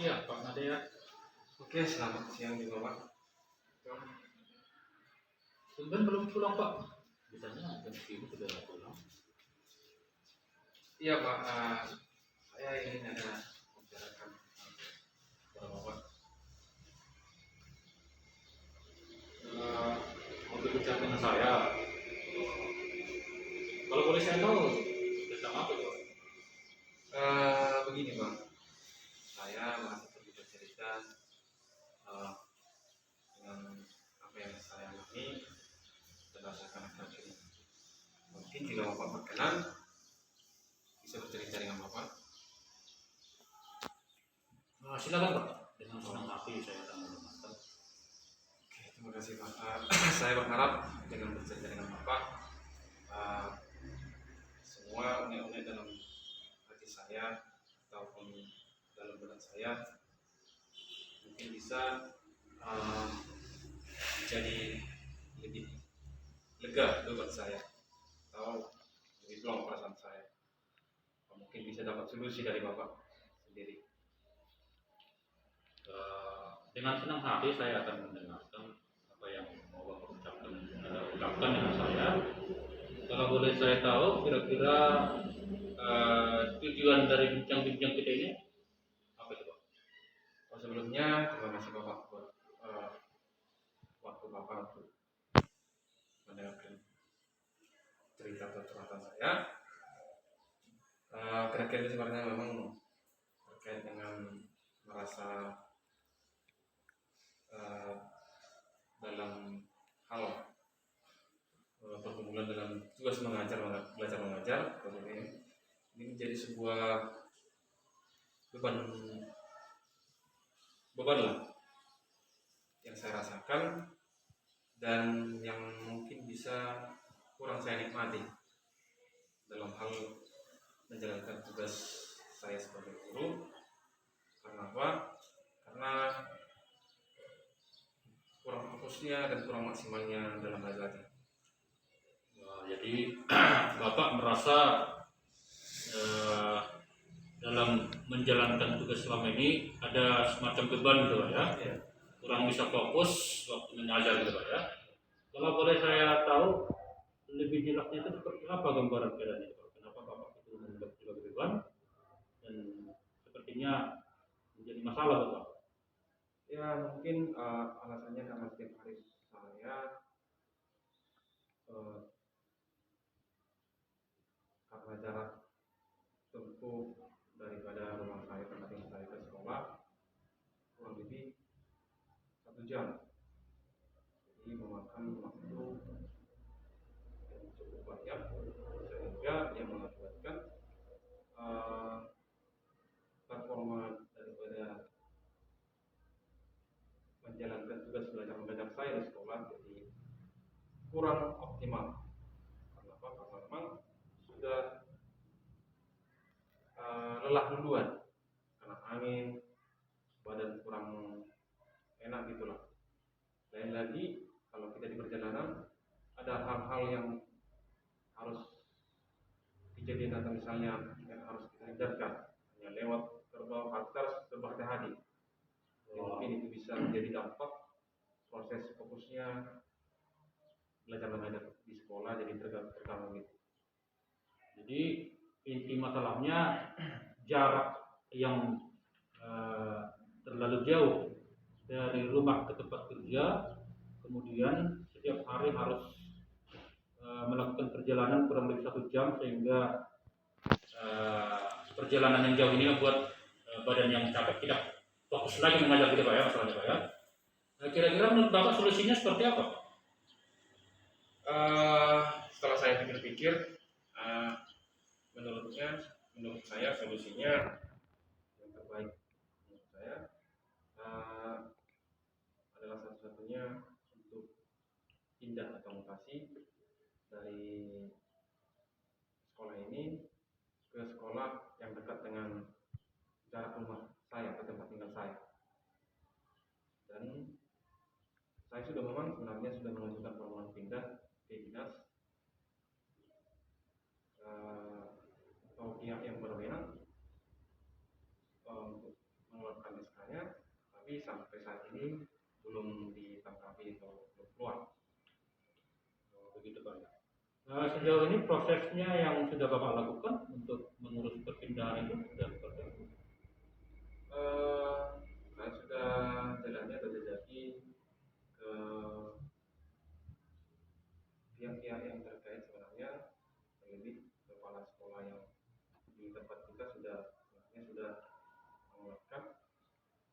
Iya, Pak Nadia. Oke, selamat siang juga Pak. Tumben belum pulang, Pak. Biasanya jam segini sudah pulang. Iya Pak, saya ingin ada bicarakan sama Bapak. Mau berbicara dengan saya. Kalau boleh saya tahu tentang apa, Pak? Begini Pak, saya masih perlu bercerita dengan apa yang saya alami dan rasakan akhir ini. Mungkin jika Bapak berkenan, bisa bercerita dengan Bapak. Silakan, Pak. Dengan senang hati saya akan mendengarkan. Oke, terima kasih Pak. Saya berharap dengan bercerita dengan Bapak, semua unek-unek dalam hati saya ataupun dalam benak saya mungkin bisa jadi lebih lega buat saya atau lebih plong perasaan saya. Mungkin bisa dapat solusi dari Bapak sendiri. Dengan senang hati saya akan mendengarkan apa yang mau Bapak ucapkan dengan saya. Kalau boleh saya tahu, kira-kira tujuan dari bincang-bincang kita ini apa itu, Pak? Sebelumnya terima kasih Bapak buat waktu Bapak untuk mendengarkan cerita atau curhatan saya. Kira-kira itu sebenarnya memang terkait dengan merasa dalam hal pergumulan dalam tugas belajar mengajar ini menjadi sebuah beban lah yang saya rasakan dan yang mungkin bisa kurang saya nikmati dalam hal menjalankan tugas saya sebagai guru. Karena apa? Karena kurang fokusnya dan kurang maksimalnya dalam belajar. Jadi Bapak merasa dalam menjalankan tugas selama ini ada semacam beban gitu Pak ya? Ya. Kurang bisa fokus waktu mengajar gitu Pak ya? Kalau boleh saya tahu lebih jelasnya itu seperti apa gambaran keadaan itu Pak? Kenapa Bapak itu membuat juga beban dan sepertinya menjadi masalah Pak? Ya mungkin alasannya karena setiap hari saya karena jarak tempuh daripada rumah saya tempat tinggal saya ke sekolah kurang lebih 1 jam, jadi memakan waktu yang cukup banyak sehingga yang mengakibatkan performa daripada menjalankan tugas belajar mengajar saya di sekolah jadi kurang optimal. Karena apa? Karena memang sudah lelah duluan karena angin, badan kurang enak gitulah. Lain lagi kalau kita di perjalanan ada hal-hal yang harus kejadian atau misalnya yang harus kita hindarkan hanya lewat gerbang pagar gerbang hati. Mungkin itu bisa menjadi dampak proses fokusnya belajar mengajar di sekolah jadi terganggu gitu. Jadi inti masalahnya jarak yang terlalu jauh dari rumah ke tempat kerja, kemudian setiap hari harus melakukan perjalanan kurang lebih 1 jam sehingga perjalanan yang jauh ini membuat badan yang capek tidak fokus lagi mengajar gitu Pak ya masalahnya Pak ya. Kira-kira menurut Bapak solusinya seperti apa? Setelah saya pikir-pikir, menurut saya solusinya yang terbaik menurut saya adalah satu-satunya untuk pindah atau mutasi dari sekolah ini ke sekolah yang dekat dengan jarak rumah saya atau tempat tinggal saya. Dan saya sebenarnya sudah mengajukan permohonan pindah ke dinas atau pihak yang berwenang untuk mengeluarkan SK tapi sampai saat ini belum ditangkapi atau belum keluar. Begitu Pak ya. Sejauh ini prosesnya yang sudah Bapak lakukan untuk mengurus perpindahan itu sudah seperti apa? Saya sudah jalannya berjejaki ke pihak-pihak yang terkait sebenarnya, terlebih kepala sekolah yang di tempat kita sebenarnya sudah mengeluarkan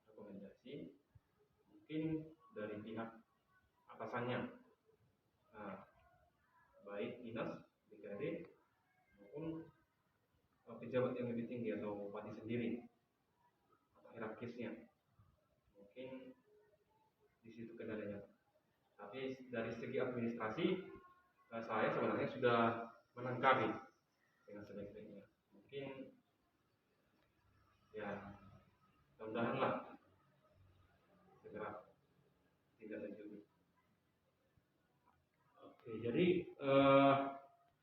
rekomendasi, mungkin dari pihak atasannya, baik dinas, DKD maupun pejabat yang lebih tinggi atau bupati sendiri atau hierarkisnya, mungkin di situ kendalanya. Tapi dari segi administrasi saya sebenarnya sudah menangkapi dengan sebaik-baiknya. Mungkin ya mudah-mudahan segera tidak lanjut. Oke, jadi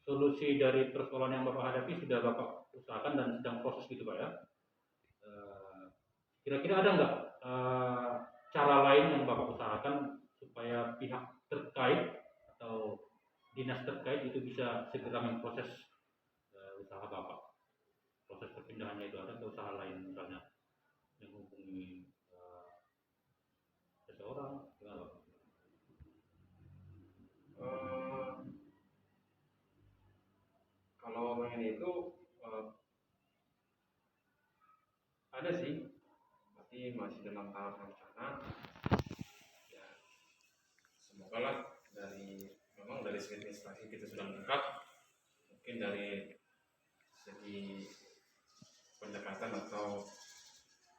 solusi dari persoalan yang Bapak hadapi sudah Bapak usahakan dan sedang proses gitu Pak ya. Kira-kira ada nggak cara lain yang Bapak usahakan supaya pihak terkait atau dinas terkait itu bisa segera memproses usaha Bapak? Proses perpindahannya itu ada nggak usaha lain misalnya menghubungi seseorang? Gimana Bapak? Kalau mengenai itu ada sih, tapi masih dalam tahap rencana. Ya, semoga lah memang dari segi administrasi kita sudah lengkap. Mungkin dari segi pendekatan atau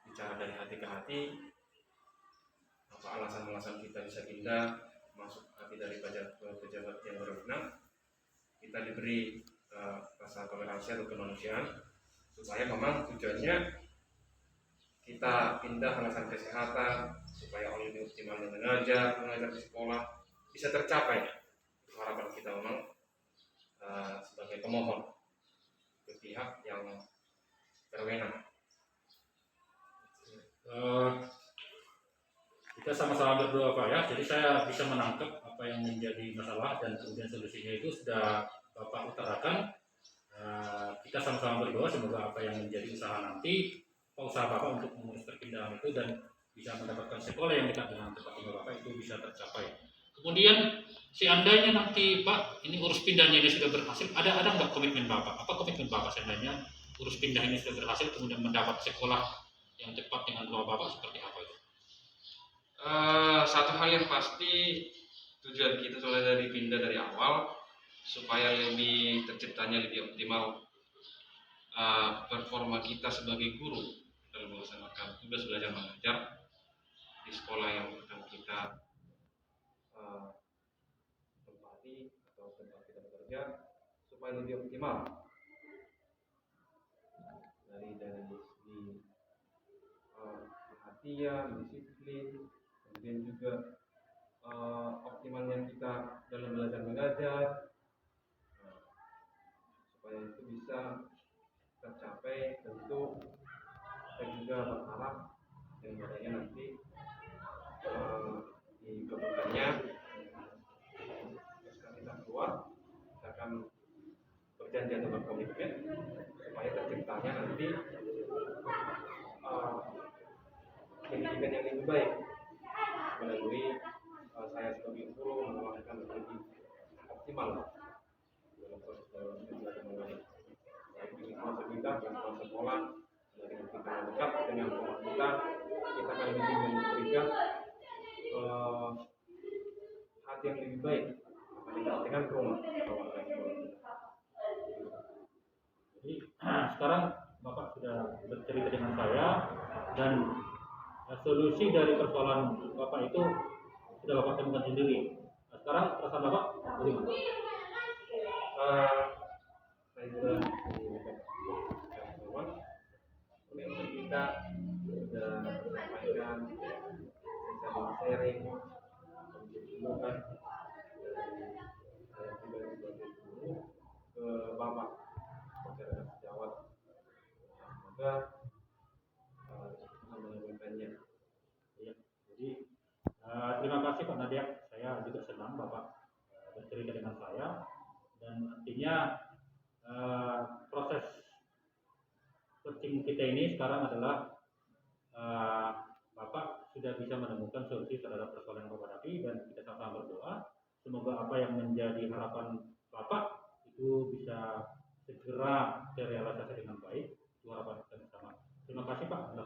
bicara dari hati ke hati, apa alasan-alasan kita bisa pindah masuk hati dari pejabat yang berwenang, kita diberi rasa toleransi atau kemanusiaan, supaya memang tujuannya kita pindah alasan kesehatan, supaya orang lebih optimal mengajar di sekolah bisa tercapai. Itu harapan kita memang sebagai pemohon ke pihak yang berwenang. Kita sama-sama berdoa Pak ya. Jadi saya bisa menangkap apa yang menjadi masalah dan kemudian solusinya itu sudah Bapak utarakan. Kita sama-sama berdoa semoga apa yang menjadi usaha nanti, usaha Bapak untuk mengurus perpindahan itu dan bisa mendapatkan sekolah yang dekat dengan tempat tinggal Bapak itu bisa tercapai. Kemudian seandainya nanti Pak ini urus pindahnya ini sudah berhasil, ada nggak komitmen Bapak? Apa komitmen Bapak seandainya urus pindah ini sudah berhasil kemudian mendapat sekolah yang tepat dengan doa Bapak seperti apa itu? Satu hal yang pasti, tujuan kita sudah pindah dari awal supaya lebih terciptanya lebih optimal performa kita sebagai guru dalam melaksanakan tugas belajar mengajar di sekolah yang akan kita tempati atau tempat kita bekerja, supaya lebih optimal dari segi perhatian, disiplin, kemudian juga optimalnya kita dalam belajar mengajar, supaya itu bisa tercapai. Tentu kita juga berharap yang adanya nanti di kedepannya setelah kita keluar, kita akan berjanji atau berkomitmen supaya terciptanya nanti pendidikan yang lebih baik melalui saya sebagai guru melakukan lebih optimal dalam proses belajar mengajar, baik di kelas kita, di kelas sekolah, dari kita dekat dengan rumah kita akan lebih memberikan hati yang lebih baik dengan rumah. Jadi sekarang Bapak sudah bercerita dengan saya dan solusi dari persoalan Bapak itu sudah Bapak temukan sendiri. Sekarang perasaan Bapak bagaimana? Saya sudah teman yang kita sudah sampaikan, bisa sharing, menunjukkan dari saya juga sebagai guru ke Bapak masyarakat sejawat. Semoga bisa menemukannya. Ya. Nadia, saya juga senang Bapak bercerita dengan saya, dan artinya proses searching kita ini sekarang adalah Bapak sudah bisa menemukan solusi terhadap persoalan yang Bapak hadapi, dan kita sama-sama berdoa semoga apa yang menjadi harapan Bapak itu bisa segera terrealisasi dengan baik. Itu harapan kita bersama. Terima kasih Pak.